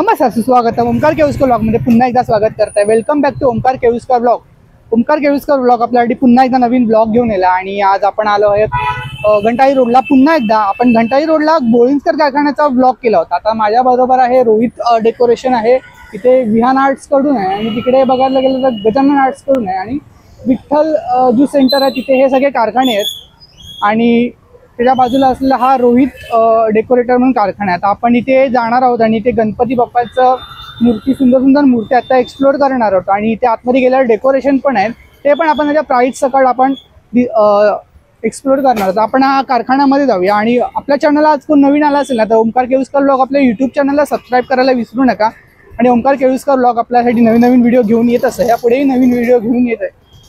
नमस्कार, सुस्वागतम ओमकार केळुस्कर ब्लॉगमध्ये पुन्हा एकदा स्वागत करताय। Welcome back to Omkar Keluskar blog. Omkar Keluskar blog आपल्यासाठी पुन्हा एकदा नवीन ब्लॉग घेऊन आला आणि आज आपण आलो आहोत घंटाई रोडला। पुन्हा एकदा आपण घंटाई रोडला बोळिंजकर कारखान्याचा ब्लॉग केला होता। आता माझ्या बरोबर आहे रोहित डेकोरेशन आहे, इथे विहान आर्ट्स कडून आहे आणि तिकडे बघायला गेलं तर गजानन आर्ट्स कडून आहे आणि विठ्ठल ज्यूस सेंटर आहे, तिथे हे सगळे कारखाने आहेत आणि त्याच्या बाजूला असलेला हा रोहित डेकोरेटर म्हणून कारखाना आहे। आपण इथे जाणार आहोत आणि इथे गणपती बाप्पाचं मूर्ती सुंदर सुंदर मूर्ती आता एक्सप्लोर करणार आहोत आणि इथे आतमध्ये गेल्यावर डेकोरेशन पण आहे, ते पण आपण त्याच्या प्राईस सकट आपण एक्सप्लोर करणार आहोत। आपण हा कारखान्यामध्ये जाऊया आणि आपल्या चॅनलला आज कोण नवीन आला असेल ना तर ओमकार केळुस्कर ब्लॉग आपल्या यूट्यूब चॅनलला सबस्क्राईब करायला विसरू नका। आणि ओमकार केळुस्कर ब्लॉग आपल्यासाठी नवीन नवीन व्हिडिओ घेऊन येत असतं, यापुढेही नवीन व्हिडिओ घेऊन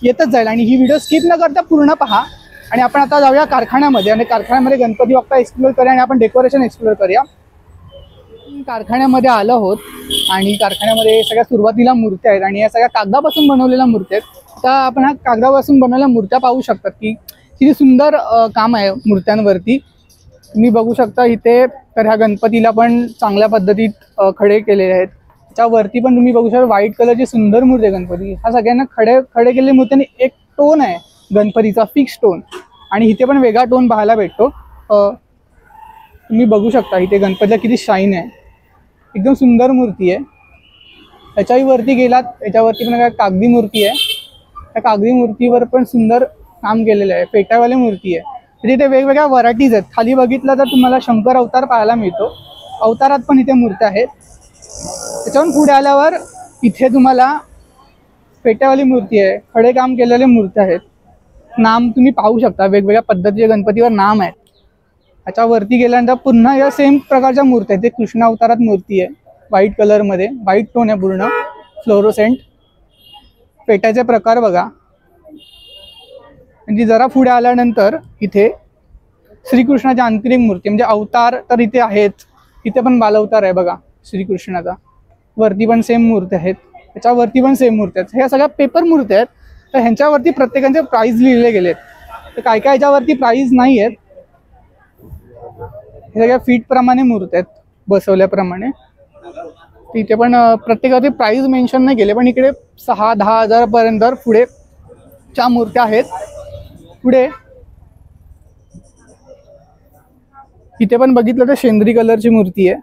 येतच जाईल आणि ही व्हिडिओ स्किप न करता पूर्ण पहा। आणि आपण आता जाऊया कारखान्यामध्ये आणि कारखान्यामध्ये गणपती बाप्पा एक्सप्लोर करूया आणि आपण डेकोरेशन एक्सप्लोर करूया। कारखान्यामध्ये आलो आहोत आणि कारखान्यामध्ये सगळ्या सुरुवातीला मूर्त्या आहेत आणि या सगळ्या कागदापासून बनवलेल्या मूर्त्या आहेत। आता आपण हा कागदापासून बनवलेल्या मूर्त्या पाहू शकतात की किती सुंदर काम आहे मूर्त्यांवरती। तुम्ही बघू शकता इथे तर ह्या गणपतीला पण चांगल्या पद्धतीत खडे केलेले आहेत। त्याच्यावरती पण तुम्ही बघू शकता व्हाईट कलरची सुंदर मूर्ती आहे गणपती। हा सगळ्यांना खडे केलेल्या मूर्त्यांनी एक टोन आहे गणपतीचा, फिक्स टोन, आणि इथे पण वेगळा टोन पाहायला भेटतो। तुम्ही बघू शकता इथे गणपतीला किती शाईन आहे, एकदम सुंदर मूर्ती आहे। त्याच्याही वरती गेलात त्याच्यावरती पण कागदी मूर्ती आहे, त्या कागदी मूर्तीवर पण सुंदर काम केलेलं आहे, पेटावाली मूर्ती आहे। तर इथे वेगवेगळ्या व्हरायटीज आहेत। खाली बघितलं तर तुम्हाला शंकर अवतार पाहायला मिळतो, अवतारात पण इथे मूर्त्या आहेत। त्याच्यावरून पुढे आल्यावर इथे तुम्हाला पेटावाली मूर्ती आहे, खडे काम केलेले मूर्त्या आहेत। नाम तुम्ही पाहू शकता, वेगवेगळ्या पद्धतीचे गणपतीवर नाम आहेत। त्याच्यावरती गेल्यानंतर पुन्हा या सेम प्रकारच्या मूर्त्या आहेत। ते कृष्ण अवतारात मूर्ती आहे, व्हाईट कलरमध्ये, व्हाईट टोन आहे पूर्ण, फ्लोरोसेंट। पेटाचे प्रकार बघा। आणि जरा पुढे आल्यानंतर इथे श्रीकृष्णाची आणखी एक मूर्ती, म्हणजे अवतार तर इथे आहेत, इथे पण बालअवतार आहे बघा श्रीकृष्णाचा। वरती पण सेम मूर्ती आहेत, त्याच्यावरती पण सेम मूर्ती आहेत। ह्या सगळ्या पेपर मूर्ती आहेत, तर ह्यांच्यावरती प्रत्येकाचे प्राइस लिहिले गेलेत। तर काय काय ह्याच्यावरती प्राइस नाही आहेत, हे सगळ्या फीट प्रमाणे मूर्ती आहेत बसवल्याप्रमाणे। इथे पण प्रत्येकाचे प्राइस मेन्शन नाही केले, पण इकडे 6-10 हजार पर्यंत पुढे च्या मूर्त्या आहेत। पुढे इथे पण बघितलं तर शेंद्री कलरची मूर्ती आहे,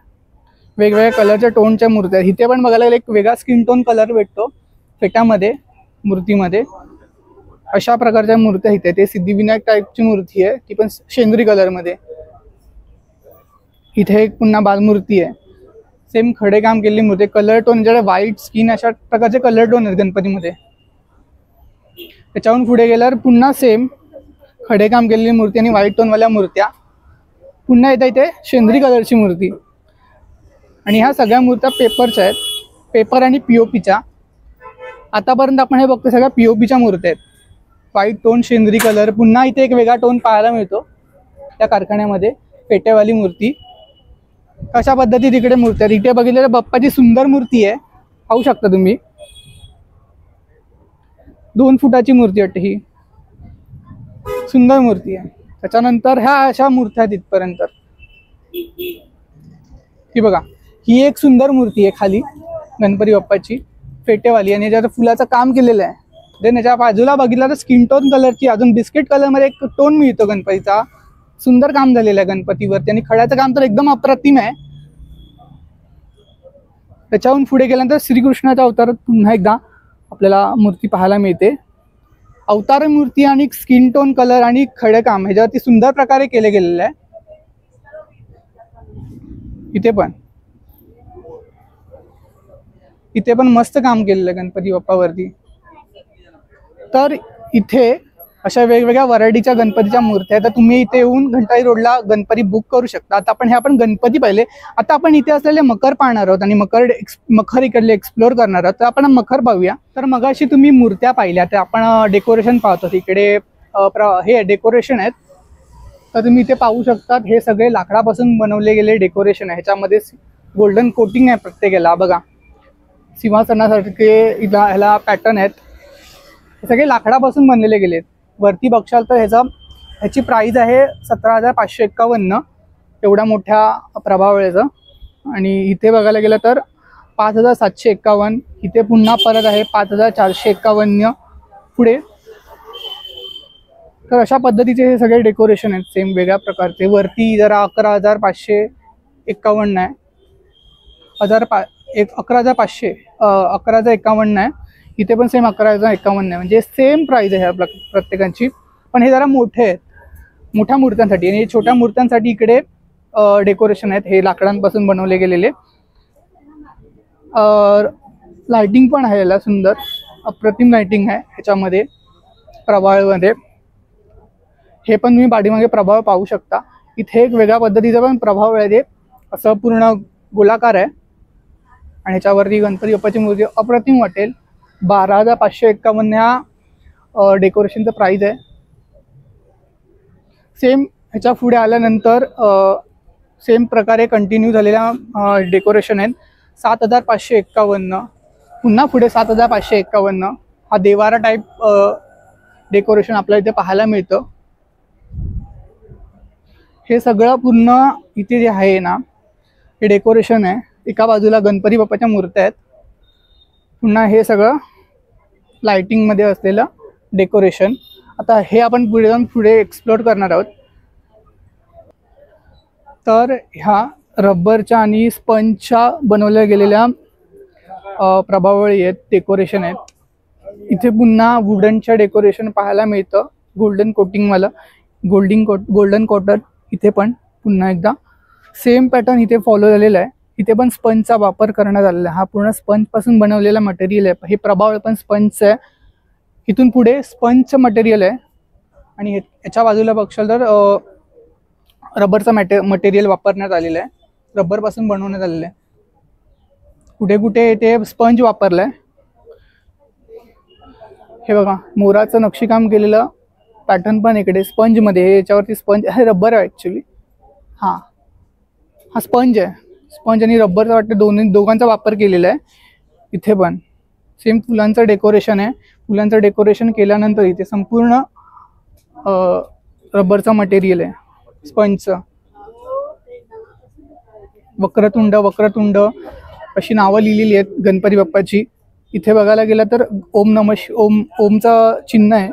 वेगवेगळ्या कलरच्या टोनच्या मूर्त्या आहेत। इथे पण बघायला गेलं एक वेगळा स्किन टोन कलर भेटतो फेटामध्ये, मूर्तीमध्ये। अशा प्रकारच्या मूर्त्या इथे, ते सिद्धिविनायक टाईपची मूर्ती आहे, ती पण शेंद्री कलरमध्ये। इथे एक पुन्हा बालमूर्ती आहे, सेम खडे काम केलेली मूर्ती, कलर टोन ज्याला व्हाईट स्किन, अशा प्रकारचे कलर टोन आहेत गणपतीमध्ये। त्याच्याहून पुढे गेल्यावर पुन्हा सेम खडे काम केलेली मूर्ती आणि व्हाईट टोनवाल्या मूर्त्या। पुन्हा येते इथे शेंद्री कलरची मूर्ती आणि ह्या सगळ्या मूर्त्या पेपरच्या आहेत, पेपर आणि पीओपीच्या। आतापर्यंत आपण हे बघतो सगळ्या पीओपीच्या मूर्त्या आहेत, व्हाईट टोन, शेंद्री कलर। पुन्हा इथे एक वेगळा टोन पाहायला मिळतो त्या कारखान्यामध्ये, पेटेवाली मूर्ती। कशा पद्धतीत इकडे मूर्ती आहेत, इथे बघितलेलं बाप्पाची सुंदर मूर्ती आहे, पाहू शकता तुम्ही, 2 फुटाची मूर्ती वाटते ही, सुंदर मूर्ती आहे। त्याच्यानंतर ह्या अशा मूर्त्या आहेत इथपर्यंत, ही बघा, ही एक सुंदर मूर्ती आहे खाली गणपती बाप्पाची, फेटेवाली, आणि याच्यावर फुलाचं काम केलेलं आहे। देन याच्या बाजूला बघितलं तर स्किन टोन कलरची अजून बिस्किट कलरमध्ये एक टोन मिळतो गणपतीचा, सुंदर काम झालेलं आहे गणपतीवरती आणि खड्याचं काम तर एकदम अप्रतिम आहे। त्याच्याहून पुढे गेल्यानंतर श्रीकृष्णाच्या अवतारात पुन्हा एकदा आपल्याला मूर्ती पाहायला मिळते। अवतार मूर्ती आणि स्किन टोन कलर आणि खडे काम ह्याच्यावरती सुंदर प्रकारे केले गेलेले आहे। इथे पण मस्त काम केलेलं आहे गणपती बाप्पावरती। तर इथे अशा वेगवेगळ्या व्हरायटीच्या गणपतीच्या मूर्त्या आहेत। तर तुम्ही इथे येऊन घंटाई रोडला गणपती बुक करू शकता। आता आपण गणपती पाहिले, आता आपण इथे असलेले मकर पाहणार आहोत आणि मखर इकडले एक्सप्लोर करणार आहोत। तर आपण मखर पाहूया। तर मगाशी तुम्ही मूर्त्या पाहिल्या, तर आपण डेकोरेशन पाहतो, इकडे हे डेकोरेशन आहेत। तर तुम्ही इथे पाहू शकता, हे सगळे लाकडापासून बनवले गेले डेकोरेशन आहे। ह्याच्यामध्ये गोल्डन कोटिंग आहे प्रत्येकाला, बघा सिंहासनासारखे ह्याला पॅटर्न आहेत, हे सगळे लाकडापासून बनलेले गेलेत। वरती बघशाल तर ह्याची प्राइस आहे 17,551, एवढा मोठ्या प्रभावळ्याचं। आणि इथे बघायला गेलं तर 5,751. इथे पुन्हा परत आहे 5,451 पुढे. तर अशा पद्धतीचे हे सगळे डेकोरेशन आहेत सेम वेगळ्या प्रकारचे. वरती जरा 11,551 आहे, 11,551 आहे. इथे पण सेम 11,051 आहे. म्हणजे सेम प्राइस आहे ह्या प्रत्येकांची. पण हे जरा मोठे आहेत मोठ्या मूर्त्यांसाठी, आणि छोट्या मूर्त्यांसाठी इकडे डेकोरेशन आहेत हे लाकडांपासून बनवले गेलेले. लाइटिंग पण आहे याला सुंदर अप्रतिम लाइटिंग आहे ह्याच्यामध्ये प्रभावळमध्ये. हे पण तुम्ही पाठीमागे प्रभाव पाहू शकता. इथे एक वेगळ्या पद्धतीचा पण प्रभाव आहे, असं पूर्ण गोलाकार आहे आणि ह्याच्यावरती गणपती बाप्पाची मूर्ती अप्रतिम वाटेल. 12,551 ह्या डेकोरेशनचं प्राइस आहे. सेम ह्याच्या पुढे आल्यानंतर सेम प्रकारे कंटिन्यू झालेल्या डेकोरेशन आहेत. 7,551. पुन्हा पुढे 7,551 हा देवारा टाईप डेकोरेशन आपल्याला इथे पाहायला मिळतं. हे सगळं पूर्ण इथे जे आहे ना हे डेकोरेशन आहे. एका बाजूला गणपती बाप्पाच्या मूर्त्या आहेत, पुन्हा हे सगळं लाइटिंगमध्ये असलेलं डेकोरेशन. आता हे आपण पुढे जाऊन एक्सप्लोर करणार आहोत. तर ह्या रबरच्या आणि स्पंजच्या बनवल्या गेलेल्या प्रभावळी आहेत, डेकोरेशन आहेत. इथे पुन्हा वुडनच्या डेकोरेशन पाहायला मिळतं, गोल्डन कोटिंगवालं, गोल्डन कॉटन. इथे पण पुन्हा एकदा सेम पॅटर्न इथे फॉलो झालेला आहे. इथे पण स्पंजचा वापर करण्यात आलेला आहे. हा पूर्ण स्पंजपासून बनवलेला मटेरियल आहे. हे प्रभावळ पण स्पंजचं आहे. इथून पुढे स्पंजचं मटेरियल आहे आणि याच्या बाजूला बघशाल तर रबरचा मटेरियल वापरण्यात आलेलं आहे, रबरपासून बनवण्यात आलेलं आहे. कुठे कुठे ते स्पंज वापरलं आहे. हे बघा मोराचं नक्षीकाम केलेलं पॅटर्न पण इकडे स्पंजमध्ये. याच्यावरती स्पंज हे रबर आहे ॲक्च्युली. हा स्पंज आहे. स्पंज आणि रबरचा वाटतं दोघांचा वापर केलेला आहे. इथे पण सेम फुलांचं डेकोरेशन आहे. फुलांचं डेकोरेशन केल्यानंतर इथे संपूर्ण रबरचं मटेरियल आहे, स्पंजचं. वक्रतुंड अशी नावं लिहिलेली आहेत गणपती बाप्पाची. इथे बघायला गेलं तर ओमचं चिन्ह आहे.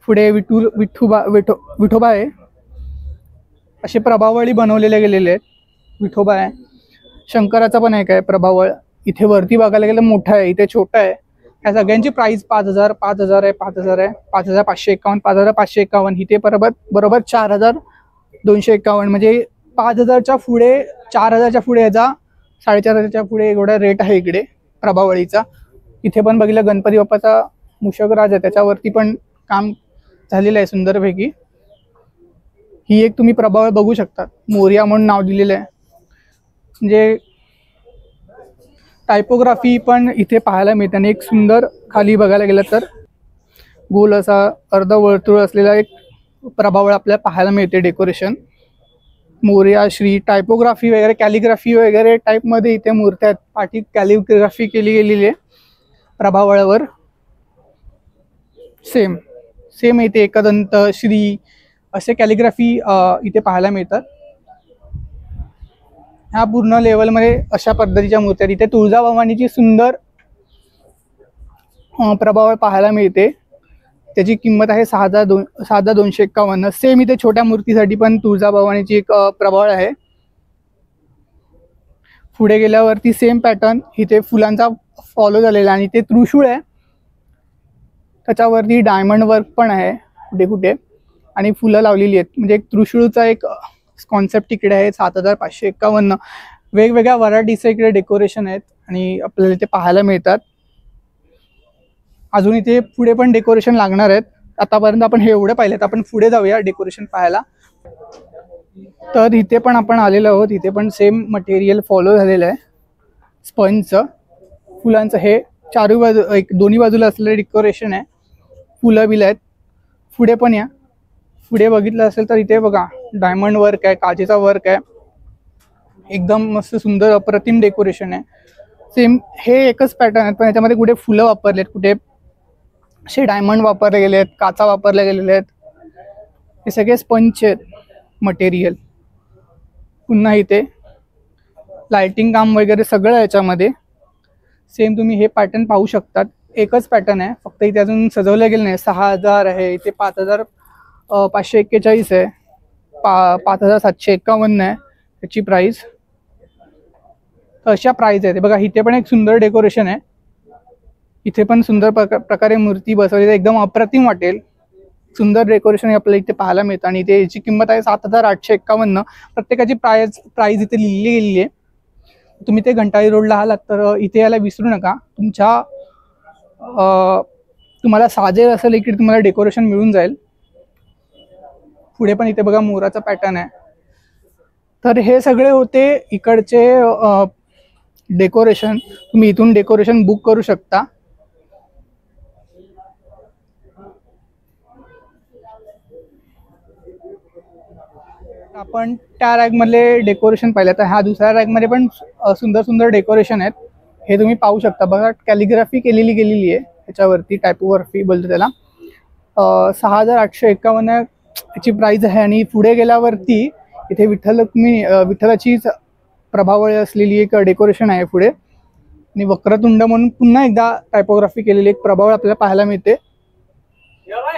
पुढे विठोबा आहे. असे प्रभावळी बनवलेले गेलेले आहेत. विठोबा आहे, शंकराचा पण एक आहे प्रभावळ. इथे वरती बघायला गेलं मोठा आहे, इथे छोटा आहे. ह्या सगळ्यांची प्राइस 5,000 आहे, 5,000 आहे, 5,551, 5,551. इथे बरोबर 4,251. म्हणजे 5,000च्या पुढे, 4,000च्या पुढे याचा 4,500च्या पुढे एवढा रेट आहे इकडे प्रभावळीचा. इथे पण बघितलं गणपती बाप्पाचा मूषकराज आहे, त्याच्यावरती पण काम झालेलं आहे सुंदरपैकी. ही एक तुम्ही प्रभावळ बघू शकता, मोरया म्हणून नाव दिलेलं आहे. म्हणजे टायपोग्राफी पण इथे पाहायला मिळते. आणि एक सुंदर खाली बघायला गेलं तर गोल असा अर्धवर्तुळ असलेला एक प्रभावळ आपल्याला पाहायला मिळते. डेकोरेशन मोरया श्री टायपोग्राफी वगैरे कॅलिग्राफी वगैरे टाईपमध्ये इथे मूर्त्या आहेत. पाठी कॅलिग्राफी केली गेलेली आहे प्रभावळावर. सेम इथे एकदंत श्री असे कॅलिग्राफी इथे पाहायला मिळतात. ह्या पूर्ण लेवलमध्ये अशा पद्धतीच्या मूर्त्या. इथे तुळजाभवानीची सुंदर प्रभावळ पाहायला मिळते. त्याची किंमत आहे 6,251. सेम इथे छोट्या मूर्तीसाठी पण तुळजाभवानीची एक प्रभावळ आहे. पुढे गेल्यावरती सेम पॅटर्न इथे फुलांचा फॉलो झालेला आणि इथे त्रिशूळ आहे, त्याच्यावरती डायमंड वर्क पण आहे कुठे कुठे आणि फुलं लावलेली आहेत. म्हणजे एक त्रिशूळचा एक कॉन्सेप्ट इकडे आहे. 7,551 वेगवेगळ्या व्हरायटीचं इकडे डेकोरेशन आहेत आणि आपल्याला इथे पाहायला मिळतात. अजून इथे पुढे पण डेकोरेशन लागणार आहेत. आतापर्यंत आपण हे एवढं पाहिलं, आपण पुढे जाऊया डेकोरेशन पाहायला. तर इथे पण आपण आलेलो आहोत. इथे पण सेम मटेरियल फॉलो झालेलं आहे स्पंजचं. फुलांचं हे दोन्ही बाजूला असलेलं डेकोरेशन आहे. फुलं बिलं आहेत. पुढे पण या, पुढे बघितलं असेल तर इथे बघा डायमंड वर्क आहे, काचेचा वर्क आहे. एकदम मस्त सुंदर अप्रतिम डेकोरेशन आहे. सेम हे एकच पॅटर्न आहे, पण याच्यामध्ये कुठे फुलं वापरलेत, कुठे असे डायमंड वापरले गेले आहेत, काचा वापरल्या गेलेले आहेत. हे सगळे स्पंजचे मटेरियल. पुन्हा इथे लाइटिंग काम वगैरे सगळं याच्यामध्ये. सेम तुम्ही हे पॅटर्न पाहू शकतात. एकच पॅटर्न आहे, फक्त इथे अजून सजवलं गेलं नाही. 6000 आहे, इथे 5541 आहे, 5751 आहे त्याची प्राइस. तर अशा प्राइस आहे. ते बघा इथे पण एक सुंदर डेकोरेशन आहे. इथे पण सुंदर प्रकारे मूर्ती बसवली, एकदम अप्रतिम वाटेल. सुंदर डेकोरेशन आपल्याला इथे पाहायला मिळतं आणि इथे याची किंमत आहे 7851. प्रत्येकाची प्राइस इथे लिहिली गेलेली आहे. तुम्ही ते घंटाळी रोडला आलात तर इथे यायला विसरू नका. तुम्हाला साजेल असेल इकडे तुम्हाला डेकोरेशन मिळून जाईल. पुढे पण इथे बघा मोराचा पॅटर्न आहे. तर हे सगळे होते इकडचे डेकोरेशन. तुम्ही इथून डेकोरेशन बुक करू शकता. आपण त्या रॅकमधले डेकोरेशन पाहिलं तर ह्या दुसऱ्या रॅकमध्ये पण सुंदर सुंदर डेकोरेशन आहेत. हे तुम्ही पाहू शकता. बघा कॅलिग्राफी केलेली गेलेली आहे ह्याच्यावरती, टायपोग्राफी बोलतो त्याला. 6851 याची प्राइस आहे. आणि पुढे गेल्यावरती इथे विठ्ठलाची प्रभावळी असलेली एक डेकोरेशन आहे पुढे. आणि वक्रतुंड म्हणून पुन्हा एकदा टायपोग्राफी केलेली एक प्रभावळ आपल्याला पाहायला मिळते.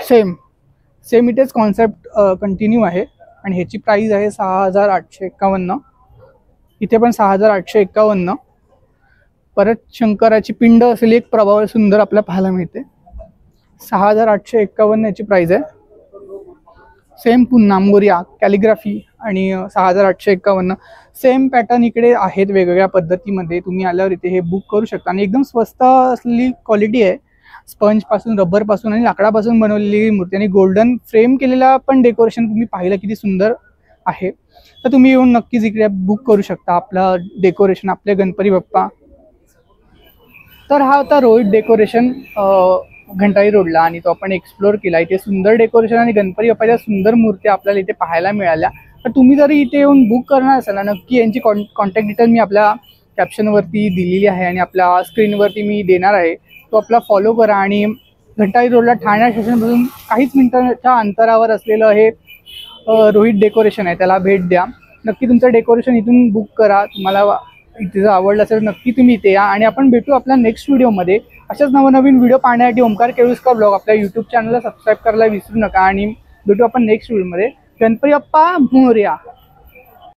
सेम इथेच कॉन्सेप्ट कंटिन्यू आहे. आणि ह्याची प्राइस आहे 6851. इथे पण 6851. परत शंकराची पिंड असलेली एक प्रभावळ सुंदर आपल्याला पाहायला मिळते. 6851 याची प्राइस आहे. सेम पुन्हा मोरिया कॅलिग्राफी आणि 6851. सेम पॅटर्न इकडे आहेत वेगवेगळ्या पद्धतीमध्ये. तुम्ही आल्यावर इथे हे बुक करू शकता. आणि एकदम स्वस्त असलेली क्वालिटी आहे. स्पंज पासून, रबर पासून आणि लाकडापासून बनवलेली मूर्ती. आणि गोल्डन फ्रेम केलेला पण डेकोरेशन तुम्ही पाहिलं किती सुंदर आहे. तर तुम्ही येऊन नक्कीच इकडे बुक करू शकता आपलं डेकोरेशन, आपले गणपती बाप्पा. तर हा होता रोहित डेकोरेशन घंटाळी रोडला, आणि तो आपण एक्सप्लोर केला. इथे सुंदर डेकोरेशन आणि गणपती बाप्पाच्या सुंदर मूर्त्या आपल्याला इथे पाहायला मिळाल्या. तर तुम्ही जरी इथे येऊन बुक करणार असाल ना, नक्की यांची कॉन्टॅक्ट डिटेल मी आपल्या कॅप्शनवरती दिलेली आहे आणि आपल्या स्क्रीनवरती मी देणार आहे. तो आपला फॉलो करा. आणि घंटाळी रोडला ठाणे स्टेशनपासून काहीच मिनिटांच्या अंतरावर असलेलं हे रोहित डेकोरेशन आहे, त्याला भेट द्या. नक्की तुमचं डेकोरेशन इथून बुक करा. तुम्हाला इथे जर आवडलं असेल नक्की तुम्ही इथे या. आणि आपण भेटू आपल्या नेक्स्ट व्हिडिओमध्ये. अशाच नवनवीन व्हिडिओ पाहण्यासाठी ओमकार केळुस्कर ब्लॉग आपल्या यूट्यूब चॅनलला सबस्क्राईब करायला विसरू नका. आणि भेटू आपण नेक्स्ट व्हिडिओमध्ये. गणपती बाप्पा मोरया.